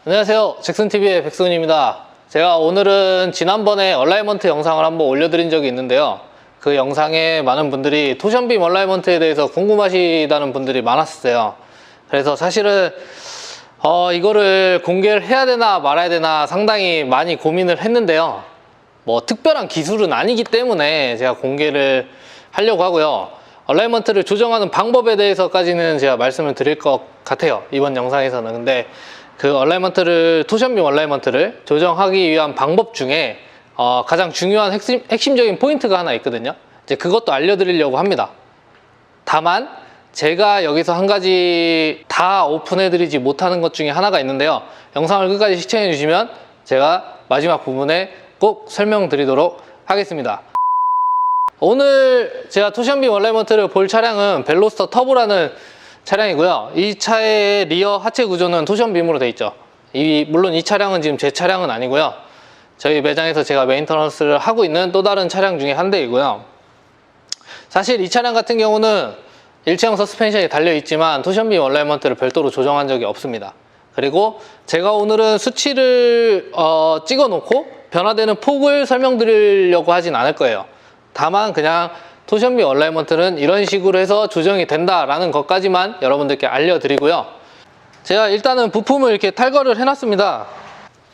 안녕하세요, 잭슨TV의 백승훈입니다. 제가 오늘은 지난번에 얼라이먼트 영상을 한번 올려드린 적이 있는데요, 그 영상에 많은 분들이 토션빔 얼라이먼트에 대해서 궁금하시다는 분들이 많았어요. 그래서 사실은 이거를 공개를 해야 되나 말아야 되나 상당히 많이 고민을 했는데요, 뭐 특별한 기술은 아니기 때문에 제가 공개를 하려고 하고요. 얼라이먼트를 조정하는 방법에 대해서까지는 제가 말씀을 드릴 것 같아요, 이번 영상에서는. 근데 그 얼라이먼트를, 토션빔 얼라이먼트를 조정하기 위한 방법 중에 가장 중요한 핵심적인 포인트가 하나 있거든요. 이제 그것도 알려드리려고 합니다. 다만 제가 여기서 한 가지 다 오픈해드리지 못하는 것 중에 하나가 있는데요, 영상을 끝까지 시청해 주시면 제가 마지막 부분에 꼭 설명드리도록 하겠습니다. 오늘 제가 토션빔 얼라이먼트를 볼 차량은 벨로스터 터보라는 차량이고요. 이 차의 리어 하체 구조는 토션빔으로 되어 있죠. 물론 이 차량은 지금 제 차량은 아니고요, 저희 매장에서 제가 메인터넌스를 하고 있는 또 다른 차량 중에 한 대이고요. 사실 이 차량 같은 경우는 일체형 서스펜션이 달려있지만 토션빔 얼라이먼트를 별도로 조정한 적이 없습니다. 그리고 제가 오늘은 수치를 찍어 놓고 변화되는 폭을 설명드리려고 하진 않을 거예요. 다만 그냥 토션빔 얼라이먼트는 이런 식으로 해서 조정이 된다라는 것까지만 여러분들께 알려드리고요. 제가 일단은 부품을 이렇게 탈거를 해놨습니다.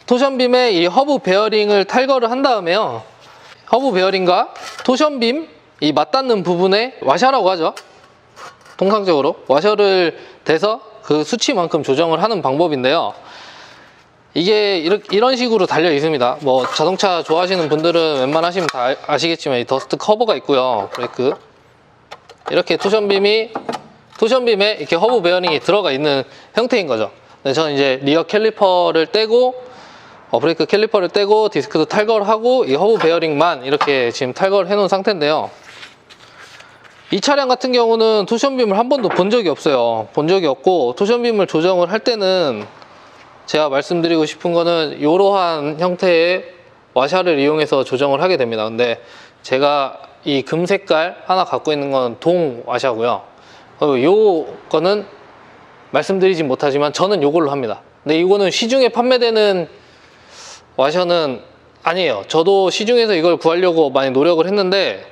토션빔의 이 허브 베어링을 탈거를 한 다음에요, 허브 베어링과 토션빔 이 맞닿는 부분에 와셔라고 하죠, 통상적으로 와셔를 대서 그 수치만큼 조정을 하는 방법인데요, 이게 이런 식으로 달려 있습니다. 뭐 자동차 좋아하시는 분들은 웬만하시면 다 아시겠지만 이 더스트 커버가 있고요, 브레이크 이렇게 토션빔에 이렇게 허브 베어링이 들어가 있는 형태인 거죠. 근데 저는 이제 리어 캘리퍼를 떼고 브레이크 캘리퍼를 떼고 디스크도 탈거를 하고 이 허브 베어링만 이렇게 지금 탈거를 해 놓은 상태인데요, 이 차량 같은 경우는 토션빔을 한 번도 본 적이 없어요. 본 적이 없고, 토션빔을 조정을 할 때는 제가 말씀드리고 싶은 거는 이러한 형태의 와샤를 이용해서 조정을 하게 됩니다. 근데 제가 이 금 색깔 하나 갖고 있는 건 동 와샤고요. 요거는 말씀드리진 못하지만 저는 요걸로 합니다. 근데 이거는 시중에 판매되는 와샤는 아니에요. 저도 시중에서 이걸 구하려고 많이 노력을 했는데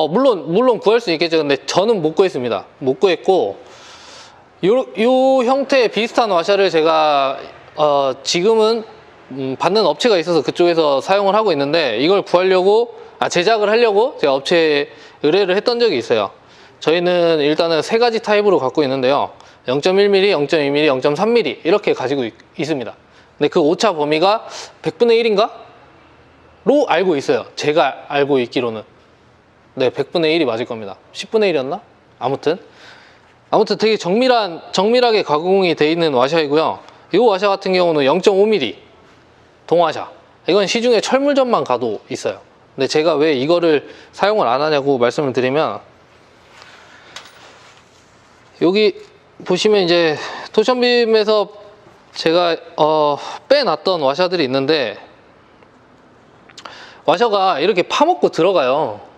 물론 구할 수 있겠죠. 근데 저는 못 구했습니다. 못 구했고, 요 형태의 비슷한 와샤를 제가 지금은 받는 업체가 있어서 그쪽에서 사용을 하고 있는데, 이걸 구하려고 제작을 하려고 제가 업체에 의뢰를 했던 적이 있어요. 저희는 일단은 세 가지 타입으로 갖고 있는데요, 0.1mm, 0.2mm, 0.3mm 이렇게 가지고 있습니다. 근데 그 오차 범위가 100분의 1인가? 로 알고 있어요, 제가 알고 있기로는. 네, 100분의 1이 맞을 겁니다. 10분의 1이었나? 아무튼 되게 정밀하게 가공이 되어 있는 와샤이고요. 이 와샤 같은 경우는 0.5mm 동와샤, 이건 시중에 철물점만 가도 있어요. 근데 제가 왜 이거를 사용을 안 하냐고 말씀을 드리면, 여기 보시면 이제 토션빔에서 제가 빼놨던 와샤들이 있는데, 와샤가 이렇게 파먹고 들어가요.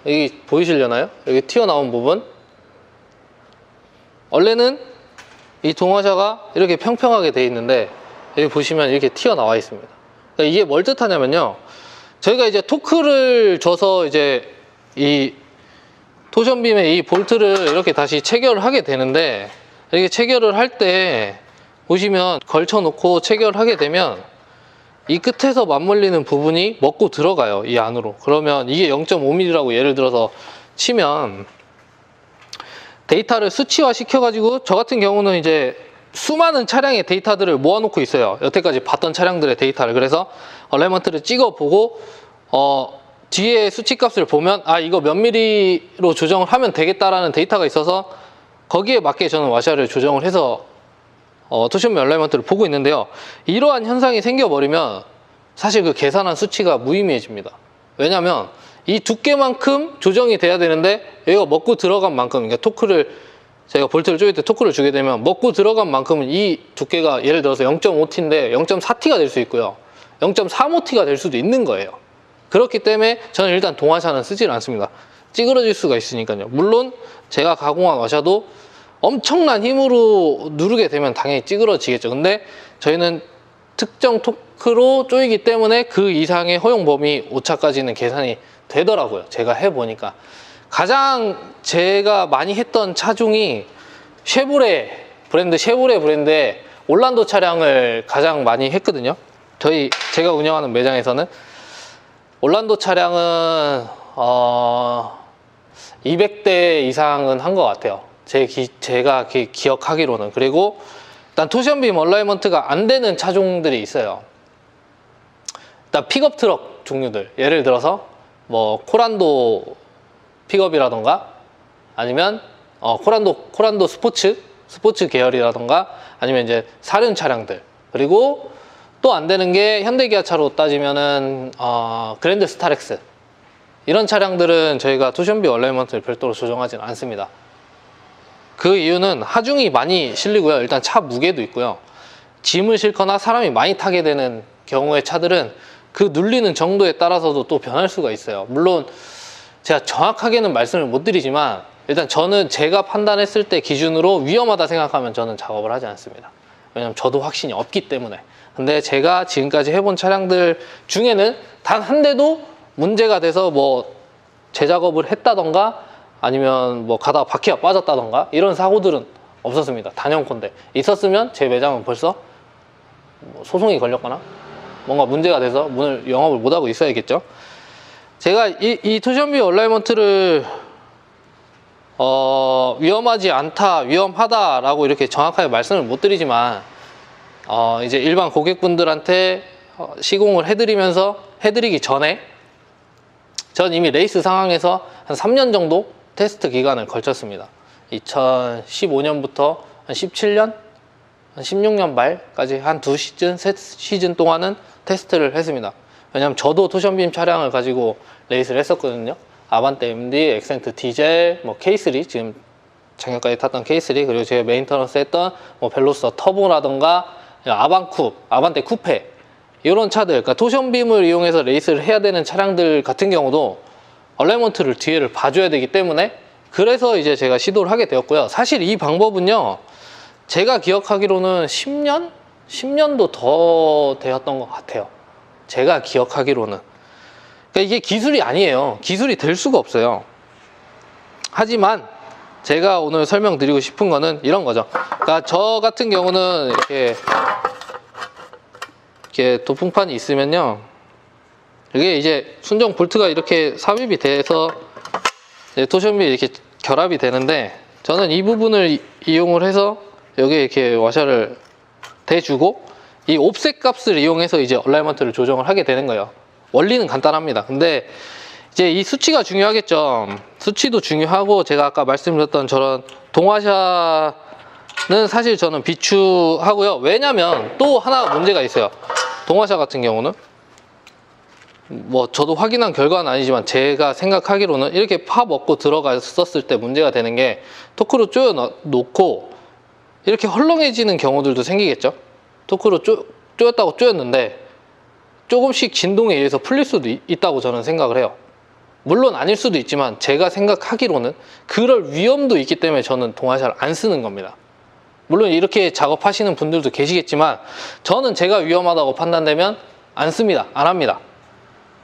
여기 보이시려나요? 여기 튀어나온 부분, 원래는 이 동화샤가 이렇게 평평하게 되어 있는데 여기 보시면 이렇게 튀어나와 있습니다. 그러니까 이게 뭘 뜻하냐면요, 저희가 이제 토크를 줘서 이제 이 토션빔에 이 볼트를 이렇게 다시 체결을 하게 되는데, 이렇게 체결을 할 때 보시면 걸쳐 놓고 체결을 하게 되면 이 끝에서 맞물리는 부분이 먹고 들어가요, 이 안으로. 그러면 이게 0.5mm라고 예를 들어서 치면 데이터를 수치화 시켜가지고, 저 같은 경우는 이제 수많은 차량의 데이터들을 모아놓고 있어요, 여태까지 봤던 차량들의 데이터를. 그래서 얼라이먼트를 찍어보고 뒤에 수치값을 보면 이거 몇 mm로 조정을 하면 되겠다라는 데이터가 있어서 거기에 맞게 저는 와샤를 조정을 해서 토션빔 얼라이먼트를 보고 있는데요, 이러한 현상이 생겨버리면 사실 그 계산한 수치가 무의미해집니다. 왜냐면 이 두께만큼 조정이 돼야 되는데, 여기가 먹고 들어간 만큼, 그러니까 토크를 제가 볼트를 조일 때 토크를 주게 되면 먹고 들어간 만큼은 이 두께가 예를 들어서 0.5T인데 0.4T가 될 수 있고요, 0.35T가 될 수도 있는 거예요. 그렇기 때문에 저는 일단 동화샤는 쓰질 않습니다. 찌그러질 수가 있으니까요. 물론 제가 가공한 와샤도 엄청난 힘으로 누르게 되면 당연히 찌그러지겠죠. 근데 저희는 특정 토크로 조이기 때문에 그 이상의 허용 범위 오차까지는 계산이 되더라고요. 제가 해보니까. 가장 제가 많이 했던 차종이 쉐보레 브랜드의 올란도 차량을 가장 많이 했거든요. 제가 운영하는 매장에서는 올란도 차량은 200대 이상은 한 것 같아요. 제가 기억하기로는. 그리고 일단 토션빔 얼라이먼트가 안 되는 차종들이 있어요. 일단 픽업 트럭 종류들, 예를 들어서 뭐 코란도 픽업이라던가 아니면 코란도 스포츠 계열이라던가 아니면 이제 사륜 차량들, 그리고 또 안 되는 게 현대기아차로 따지면은 그랜드 스타렉스, 이런 차량들은 저희가 토션빔 얼라이먼트를 별도로 조정하진 않습니다. 그 이유는 하중이 많이 실리고요. 일단 차 무게도 있고요. 짐을 싣거나 사람이 많이 타게 되는 경우의 차들은 그 눌리는 정도에 따라서도 또 변할 수가 있어요. 물론 제가 정확하게는 말씀을 못 드리지만 일단 저는 제가 판단했을 때 기준으로 위험하다 생각하면 저는 작업을 하지 않습니다. 왜냐면 저도 확신이 없기 때문에. 근데 제가 지금까지 해본 차량들 중에는 단 한 대도 문제가 돼서 뭐 재작업을 했다던가 아니면 뭐 가다가 바퀴가 빠졌다던가 이런 사고들은 없었습니다. 단연컨대. 있었으면 제 매장은 벌써 뭐 소송이 걸렸거나 뭔가 문제가 돼서 문을 영업을 못하고 있어야겠죠. 제가 이 토션빔 얼라이먼트를 위험하지 않다, 위험하다라고 이렇게 정확하게 말씀을 못 드리지만 이제 일반 고객분들한테 시공을 해드리기 전에 전 이미 레이스 상황에서 한 3년 정도 테스트 기간을 걸쳤습니다. 2015년부터 한 17년, 한 16년 말까지 한 2시즌, 3시즌 동안은 테스트를 했습니다. 왜냐면 저도 토션빔 차량을 가지고 레이스를 했었거든요. 아반떼 MD, 엑센트 디젤, 뭐 K3, 지금 작년까지 탔던 K3, 그리고 제가 메인터넌스 했던 뭐 벨로스터 터보라던가 아반떼 쿠페, 이런 차들, 그러니까 토션빔을 이용해서 레이스를 해야 되는 차량들 같은 경우도 얼라이먼트를 뒤에를 봐줘야 되기 때문에, 그래서 이제 제가 시도를 하게 되었고요. 사실 이 방법은요, 제가 기억하기로는 10년도 더 되었던 것 같아요. 제가 기억하기로는. 그러니까 이게 기술이 아니에요. 기술이 될 수가 없어요. 하지만 제가 오늘 설명드리고 싶은 거는 이런 거죠. 그러니까 저 같은 경우는 이렇게 도풍판이 있으면요, 이게 이제 순정 볼트가 이렇게 삽입이 돼서 토션빔이 이렇게 결합이 되는데, 저는 이 부분을 이용을 해서 여기에 이렇게 와샤를 대주고 이 옵셋 값을 이용해서 이제 얼라이먼트를 조정을 하게 되는 거예요. 원리는 간단합니다. 근데 이제 이 수치가 중요하겠죠. 수치도 중요하고, 제가 아까 말씀드렸던 저런 동화샤는 사실 저는 비추하고요. 왜냐면 또 하나 문제가 있어요. 동화샤 같은 경우는 뭐 저도 확인한 결과는 아니지만 제가 생각하기로는 이렇게 파 먹고 들어갔었을 때 문제가 되는 게, 토크로 조여 놓고 이렇게 헐렁해지는 경우들도 생기겠죠. 토크로 조였다고 조였는데 조금씩 진동에 의해서 풀릴 수도 있다고 저는 생각을 해요. 물론 아닐 수도 있지만 제가 생각하기로는 그럴 위험도 있기 때문에 저는 동화샤를 안 쓰는 겁니다. 물론 이렇게 작업하시는 분들도 계시겠지만 저는 제가 위험하다고 판단되면 안 씁니다. 안 합니다.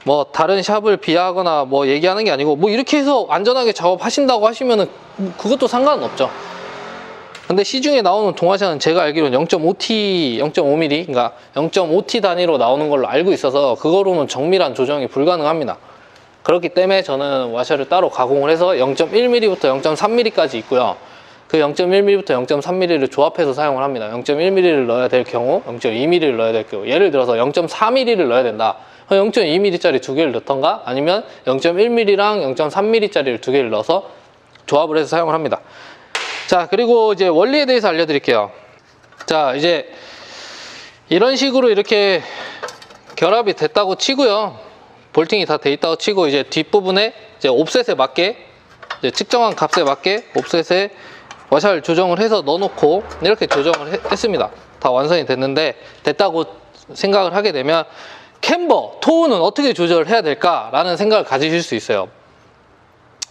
뭐 다른 샵을 비하하거나 뭐 얘기하는 게 아니고, 뭐 이렇게 해서 안전하게 작업하신다고 하시면은 그것도 상관은 없죠. 근데 시중에 나오는 동화샤는 제가 알기로는 0.5T, 0.5mm, 그러니까 0.5T 단위로 나오는 걸로 알고 있어서 그거로는 정밀한 조정이 불가능합니다. 그렇기 때문에 저는 와샤를 따로 가공을 해서 0.1mm부터 0.3mm까지 있고요. 그 0.1mm부터 0.3mm를 조합해서 사용을 합니다. 0.1mm를 넣어야 될 경우, 0.2mm를 넣어야 될 경우, 예를 들어서 0.4mm를 넣어야 된다. 0.2mm짜리 두 개를 넣던가, 아니면 0.1mm랑 0.3mm짜리를 두 개를 넣어서 조합을 해서 사용을 합니다. 자, 그리고 이제 원리에 대해서 알려드릴게요. 자, 이제 이런 식으로 이렇게 결합이 됐다고 치고요. 볼팅이 다 돼 있다고 치고, 이제 뒷부분에 이제 옵셋에 맞게, 이제 측정한 값에 맞게 옵셋에 와샤를 조정을 해서 넣어놓고 이렇게 조정을 했습니다. 다 완성이 됐는데, 됐다고 생각을 하게 되면 캠버, 토우는 어떻게 조절해야 될까라는 생각을 가지실 수 있어요.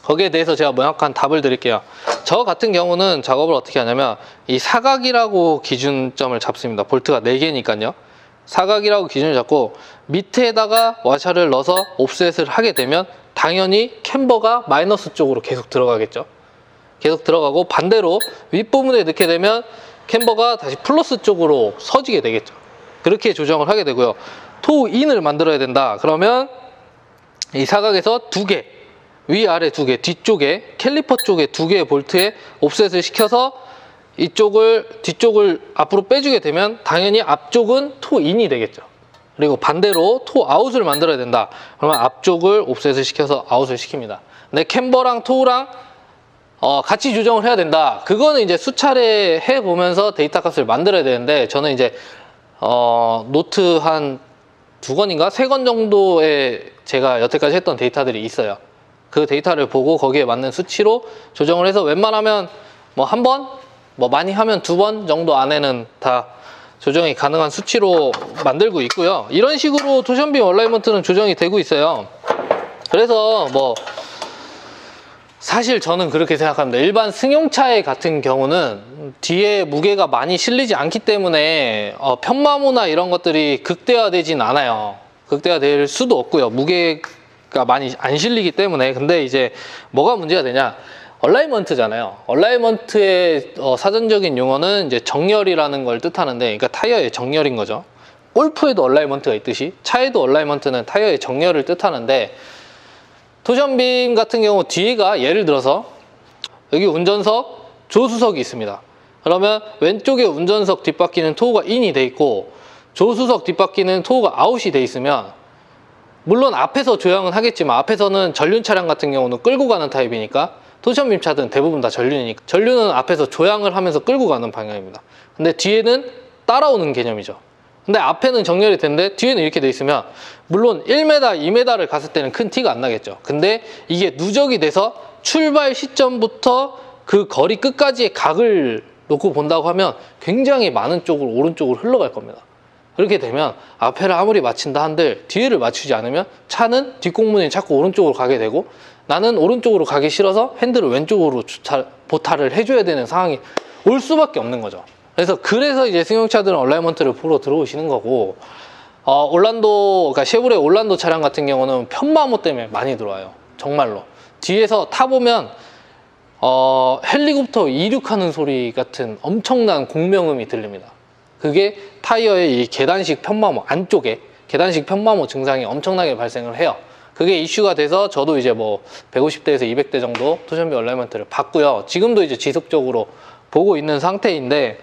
거기에 대해서 제가 명확한 답을 드릴게요. 저 같은 경우는 작업을 어떻게 하냐면 이 사각이라고 기준점을 잡습니다. 볼트가 4개니까요. 사각이라고 기준을 잡고 밑에다가 와샤를 넣어서 옵셋을 하게 되면 당연히 캠버가 마이너스 쪽으로 계속 들어가겠죠. 계속 들어가고 반대로 윗부분에 넣게 되면 캠버가 다시 플러스 쪽으로 서지게 되겠죠. 그렇게 조정을 하게 되고요. 토우 인을 만들어야 된다. 그러면 이 사각에서 2개, 위아래 2개, 뒤쪽에 캘리퍼 쪽에 2개의 볼트에 옵셋을 시켜서 뒤쪽을 앞으로 빼주게 되면 당연히 앞쪽은 토 인이 되겠죠. 그리고 반대로 토 아웃을 만들어야 된다. 그러면 앞쪽을 옵셋을 시켜서 아웃을 시킵니다. 근데 캠버랑 토우랑 같이 조정을 해야 된다. 그거는 이제 수차례 해보면서 데이터 값을 만들어야 되는데 저는 이제 노트 한 2권인가 3권 정도의 제가 여태까지 했던 데이터들이 있어요. 그 데이터를 보고 거기에 맞는 수치로 조정을 해서 웬만하면 뭐 1번, 뭐 많이 하면 2번 정도 안에는 다 조정이 가능한 수치로 만들고 있고요. 이런 식으로 토션빔 얼라이먼트는 조정이 되고 있어요. 그래서 뭐 사실 저는 그렇게 생각합니다. 일반 승용차의 같은 경우는 뒤에 무게가 많이 실리지 않기 때문에 편마모나 이런 것들이 극대화되진 않아요. 극대화될 수도 없고요. 무게가 많이 안 실리기 때문에. 근데 이제 뭐가 문제가 되냐? 얼라이먼트잖아요. 얼라이먼트의 사전적인 용어는 이제 정렬이라는 걸 뜻하는데, 그러니까 타이어의 정렬인 거죠. 골프에도 얼라이먼트가 있듯이 차에도 얼라이먼트는 타이어의 정렬을 뜻하는데, 토션빔 같은 경우 뒤가 예를 들어서 여기 운전석, 조수석이 있습니다. 그러면 왼쪽에 운전석 뒷바퀴는 토우가 인이 돼 있고 조수석 뒷바퀴는 토우가 아웃이 돼 있으면, 물론 앞에서 조향은 하겠지만 앞에서는 전륜 차량 같은 경우는 끌고 가는 타입이니까, 토션빔 차들은 대부분 다 전륜이니까 전륜은 앞에서 조향을 하면서 끌고 가는 방향입니다. 근데 뒤에는 따라오는 개념이죠. 근데 앞에는 정렬이 되는데 뒤에는 이렇게 돼 있으면 물론 1m, 2m를 갔을 때는 큰 티가 안 나겠죠. 근데 이게 누적이 돼서 출발 시점부터 그 거리 끝까지의 각을 놓고 본다고 하면 굉장히 많은 쪽으로 오른쪽으로 흘러갈 겁니다. 그렇게 되면 앞에를 아무리 맞춘다 한들 뒤에를 맞추지 않으면 차는 뒷공문이 자꾸 오른쪽으로 가게 되고, 나는 오른쪽으로 가기 싫어서 핸들을 왼쪽으로 보타를 해줘야 되는 상황이 올 수밖에 없는 거죠. 그래서 이제 승용차들은 얼라이먼트를 보러 들어오시는 거고, 그러니까 쉐보레 올란도 차량 같은 경우는 편마모 때문에 많이 들어와요. 정말로 뒤에서 타보면 헬리콥터 이륙하는 소리 같은 엄청난 공명음이 들립니다. 그게 타이어의 이 계단식 편마모 안쪽에 계단식 편마모 증상이 엄청나게 발생을 해요. 그게 이슈가 돼서 저도 이제 뭐 150대에서 200대 정도 토션빔 얼라이먼트를 봤고요. 지금도 이제 지속적으로 보고 있는 상태인데,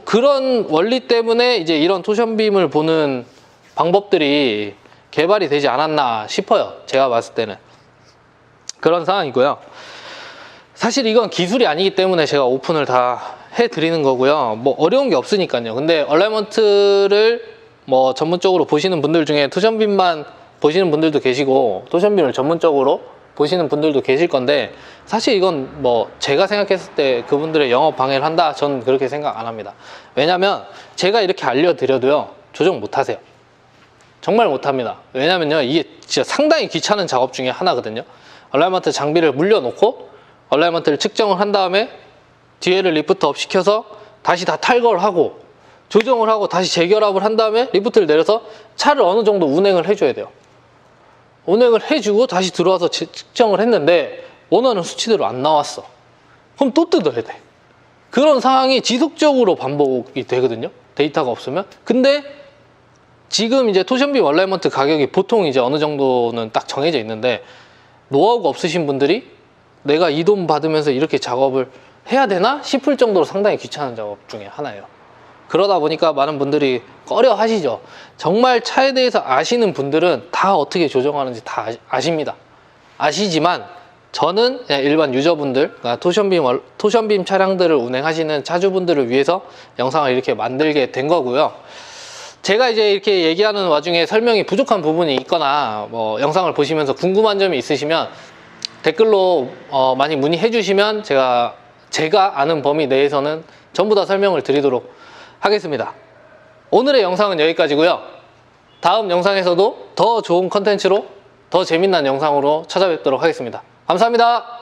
그런 원리 때문에 이제 이런 토션빔을 보는 방법들이 개발이 되지 않았나 싶어요. 제가 봤을 때는 그런 상황이고요. 사실 이건 기술이 아니기 때문에 제가 오픈을 다 해드리는 거고요. 뭐 어려운 게 없으니까요. 근데 얼라이먼트를 뭐 전문적으로 보시는 분들 중에 토션빔만 보시는 분들도 계시고 토션빔을 전문적으로 보시는 분들도 계실 건데, 사실 이건 뭐 제가 생각했을 때 그분들의 영업 방해를 한다, 저는 그렇게 생각 안 합니다. 왜냐면 제가 이렇게 알려드려도요 조정 못 하세요. 정말 못 합니다. 왜냐면요, 이게 진짜 상당히 귀찮은 작업 중에 하나거든요. 얼라이먼트 장비를 물려놓고 얼라이먼트를 측정을 한 다음에 뒤에를 리프트업 시켜서 다시 다 탈거를 하고 조정을 하고 다시 재결합을 한 다음에 리프트를 내려서 차를 어느 정도 운행을 해줘야 돼요. 운행을 해주고 다시 들어와서 측정을 했는데 원하는 수치대로 안 나왔어. 그럼 또 뜯어야 돼. 그런 상황이 지속적으로 반복이 되거든요. 데이터가 없으면. 근데 지금 이제 토션빔 얼라이먼트 가격이 보통 이제 어느 정도는 딱 정해져 있는데, 노하우가 없으신 분들이 내가 이 돈 받으면서 이렇게 작업을 해야 되나 싶을 정도로 상당히 귀찮은 작업 중에 하나예요. 그러다 보니까 많은 분들이 꺼려 하시죠. 정말 차에 대해서 아시는 분들은 다 어떻게 조정하는지 다 아십니다. 아시지만 저는 그냥 일반 유저분들, 그러니까 토션빔 차량들을 운행하시는 차주분들을 위해서 영상을 이렇게 만들게 된 거고요. 제가 이제 이렇게 얘기하는 와중에 설명이 부족한 부분이 있거나 뭐 영상을 보시면서 궁금한 점이 있으시면 댓글로 많이 문의해 주시면 제가 아는 범위 내에서는 전부 다 설명을 드리도록 하겠습니다. 오늘의 영상은 여기까지고요. 다음 영상에서도 더 좋은 컨텐츠로 더 재미난 영상으로 찾아뵙도록 하겠습니다. 감사합니다.